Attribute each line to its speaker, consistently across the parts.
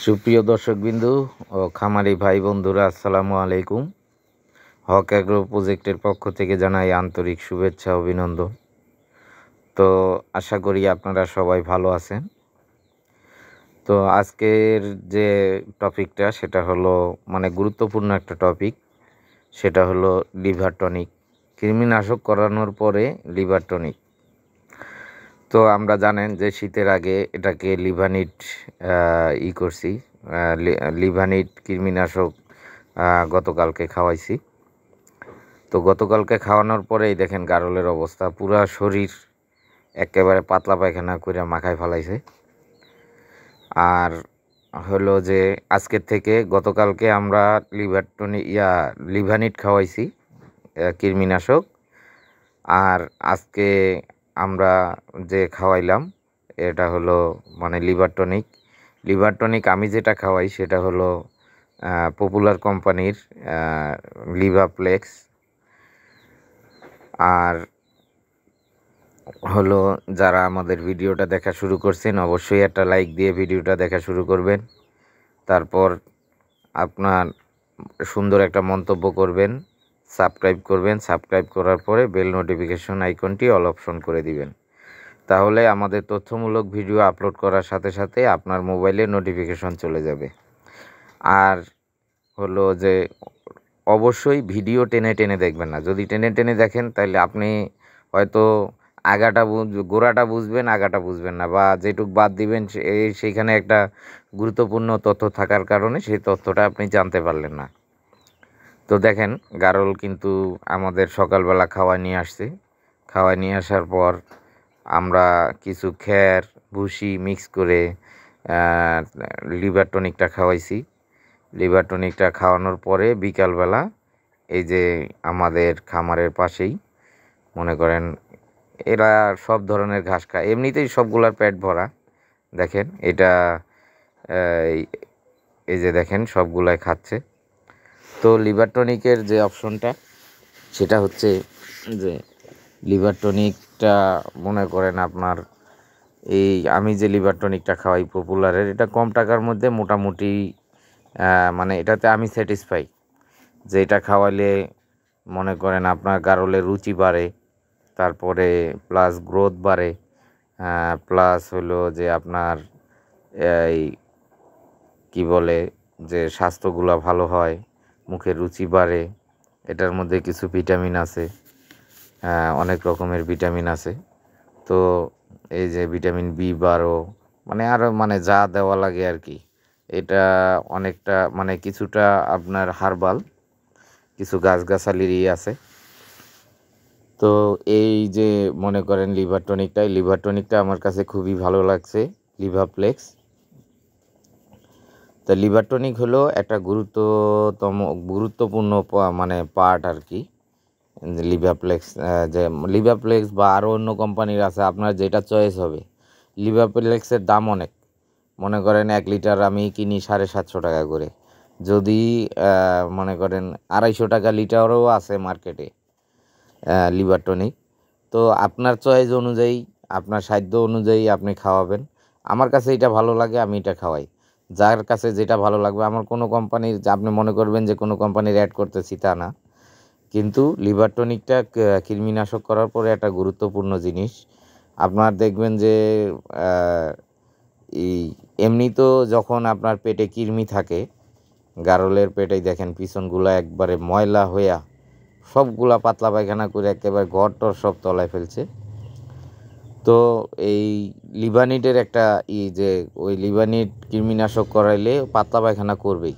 Speaker 1: সুপ্রিয় দর্শকবিন্দু ও খামারি ভাই বন্ধুরা, আসসালামু আলাইকুম। হক অ্যাগ্রো প্রজেক্টের পক্ষ থেকে জানাই আন্তরিক শুভেচ্ছা অভিনন্দন। তো আশা করি আপনারা সবাই ভালো আছেন। তো আজকের যে টপিকটা সেটা হলো গুরুত্বপূর্ণ একটা টপিক, সেটা হলো লিভার টনিক। কৃমিনাশক করানোর পরে লিভার টনিক। তো আমরা জানেন যে শীতের আগে এটাকে লিভানিট করছি, লিভানিট কৃমিনাশক গতকালকে খাওয়াইছি। তো গতকালকে খাওয়ানোর পরেই দেখেন গারলের অবস্থা, পুরা শরীর একেবারে পাতলা পায়খানা করে মাখায় ফেলাইছে। আর হলো যে আজকের থেকে গতকালকে আমরা লিভানিট খাওয়াইছি কৃমিনাশক, আর আজকে আমরা যে খাওয়াইলাম এটা হলো লিভার টনিক। লিভার টনিক আমি যেটা খাওয়াই সেটা হলো পপুলার কোম্পানির লিভাপ্লেক্স। আর হলো যারা আমাদের ভিডিওটা দেখা শুরু করছেন অবশ্যই একটা লাইক দিয়ে ভিডিওটা দেখা শুরু করবেন। তারপর আপনার সুন্দর একটা মন্তব্য করবেন, সাবস্ক্রাইব করার পরে বেল নোটিফিকেশন আইকনটি অল অপশন করে দিবেন। তাহলে আমাদের তথ্যমূলক ভিডিও আপলোড করার সাথে সাথে আপনার মোবাইলে নোটিফিকেশন চলে যাবে। আর হলো যে অবশ্যই ভিডিও টেনে টেনে দেখবেন না। যদি টেনে টেনে দেখেন তাহলে আপনি হয়তো গোড়াটা বুঝবেন, আগাটা বুঝবেন না, বা যেটুক বাদ দিবেন সেইখানে একটা গুরুত্বপূর্ণ তথ্য থাকার কারণে সেই তথ্যটা আপনি জানতে পারলেন না। তো দেখেন গারল কিন্তু আমাদের সকালবেলা খাওয়ায় নিয়ে আসার পর আমরা কিছু খ্যার ভুসি মিক্স করে লিভার টনিকটা খাওয়াইছি। লিভার টনিকটা খাওয়ানোর পরে বিকালবেলা এই যে আমাদের খামারের পাশেই মনে করেন এরা সব ধরনের ঘাস খায়, এমনিতেই সবগুলার পেট ভরা। দেখেন এটা এই যে দেখেন সবগুলাই খাচ্ছে। তো লিভার টনিকের যে অপশনটা সেটা হচ্ছে যে লিভার টনিকটা মনে করেন আপনার আমি যে লিভার টনিকটা খাওয়াই পপুলারের, এটা কম টাকার মধ্যে মোটামুটি এটাতে আমি স্যাটিসফাই যে এটা খাওয়াইলে মনে করেন আপনার গারলের রুচি বাড়ে, তারপরে প্লাস গ্রোথ বাড়ে, প্লাস হলো যে আপনার এই কি বলে যে স্বাস্থ্যগুলো ভালো হয়, মুখের রুচি বাড়ে। এটার মধ্যে কিছু ভিটামিন আছে, অনেক রকমের ভিটামিন আছে। তো এই যে ভিটামিন B12 আরও যা দেওয়া লাগে আর কি, এটা অনেকটা কিছুটা আপনার হার্বাল, কিছু গাছগাছালিরই আছে। তো এই যে মনে করেন লিভার টনিকটা আমার কাছে খুবই ভালো লাগছে, লিভাপ্লেক্স। তো লিভার টনিক হলো একটা গুরুত্বপূর্ণ পার্ট আর কি লিভাপ্লেক্স বা আরও অন্য কোম্পানির আছে, আপনার যেটা চয়েস হবে। লিভাপ্লেক্সের দাম অনেক, মনে করেন 1 লিটার আমি কিনি 750 টাকা করে, যদি মনে করেন 250 টাকা লিটারও আছে মার্কেটে লিভার টনিক। তো আপনার চয়েস অনুযায়ী, আপনার সাধ্য অনুযায়ী আপনি খাওয়াবেন। আমার কাছে এটা ভালো লাগে, আমি এটা খাওয়াই। যার কাছে যেটা ভালো লাগবে, আমার কোনো কোম্পানির আপনি মনে করবেন যে কোনো কোম্পানির অ্যাড করতেছি তা না, কিন্তু লিভার টনিকটা কৃমিনাশক করার পরে একটা গুরুত্বপূর্ণ জিনিস। আপনার দেখবেন যে এমনি তো যখন আপনার পেটে কৃমি থাকে, গারলের পেটেই দেখেন পিছনগুলা একবারে ময়লা হইয়া সবগুলা পাতলা পায়খানা করে একেবারে ঘরটর সব তলায় ফেলছে। তো এই লিভানিটের একটা যে ওই লিভানিট কৃমিনাশক করাইলে পাতলা পায়খানা করবে,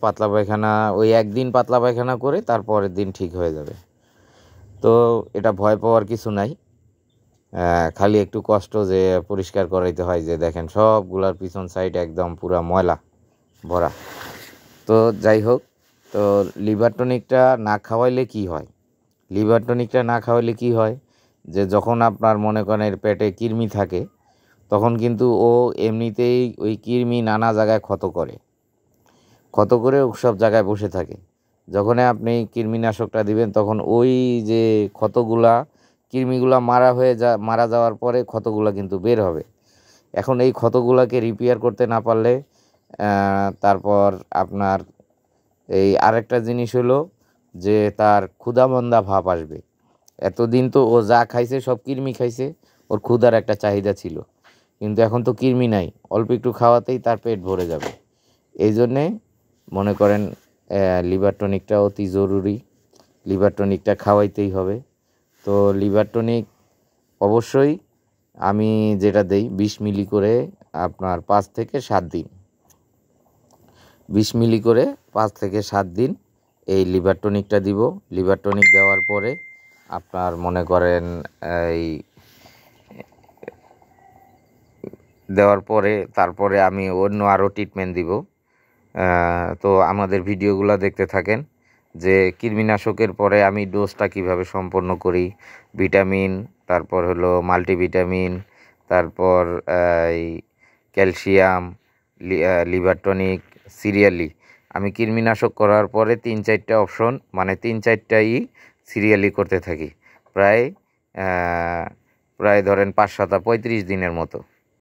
Speaker 1: পাতলা পায়খানা ওই একদিন পাতলা পায়খানা করে তারপরের দিন ঠিক হয়ে যাবে। তো এটা ভয় পাওয়ার কিছু নাই, খালি একটু কষ্ট যে পরিষ্কার করাইতে হয়। যে দেখেন সবগুলার পিছন সাইড একদম পুরা ময়লা ভরা। তো যাই হোক, তো লিভার টনিকটা না খাওয়াইলে কি হয়, যে যখন আপনার মনে করেন এর পেটে কৃমি থাকে, তখন কিন্তু ও এমনিতেই ওই কৃমি নানা জায়গায় ক্ষত করে সব জায়গায় বসে থাকে। যখন আপনি কৃমিনাশকটা দিবেন তখন ওই যে কৃমিগুলা মারা যাওয়ার পরে ক্ষতগুলা কিন্তু বের হবে, এখন এই ক্ষতগুলোকে রিপেয়ার করতে না পারলে তারপর আপনার এই আরেকটা জিনিস হলো যে তার ক্ষুধামন্দা ভাব আসবে। এতদিন তো ও যা খাইছে সব কৃমি খাইছে, ওর ক্ষুধার একটা চাহিদা ছিল, কিন্তু এখন তো কৃমি নাই, অল্প একটু খাওয়াতেই তার পেট ভরে যাবে। এই জন্যে মনে করেন লিভার টনিকটা অতি জরুরি, লিভার টনিকটা খাওয়াইতেই হবে। তো লিভার টনিক অবশ্যই আমি যেটা দেই 20 মিলি করে আপনার 5 থেকে 7 দিন, 20 মিলি করে 5 থেকে 7 দিন এই লিভার টনিকটা দিব। লিভার টনিক দেওয়ার পরে আপনার মনে করেন এই দেওয়ার পরে তারপরে আমি অন্য আরও ট্রিটমেন্ট দিব। তো আমাদের ভিডিওগুলো দেখতে থাকেন যে কৃমিনাশকের পরে আমি ডোজটা কিভাবে সম্পন্ন করি, ভিটামিন, তারপর হলো মাল্টিভিটামিন, তারপর এই ক্যালসিয়াম, লিভার টনিক, সিরিয়ালি। আমি কৃমিনাশক করার পরে 3-4টা অপশন, মানে 3-4টাই সিরিয়ালি করতে থাকি, প্রায় প্রায় ধরেন 5-7 35 দিনের মতো।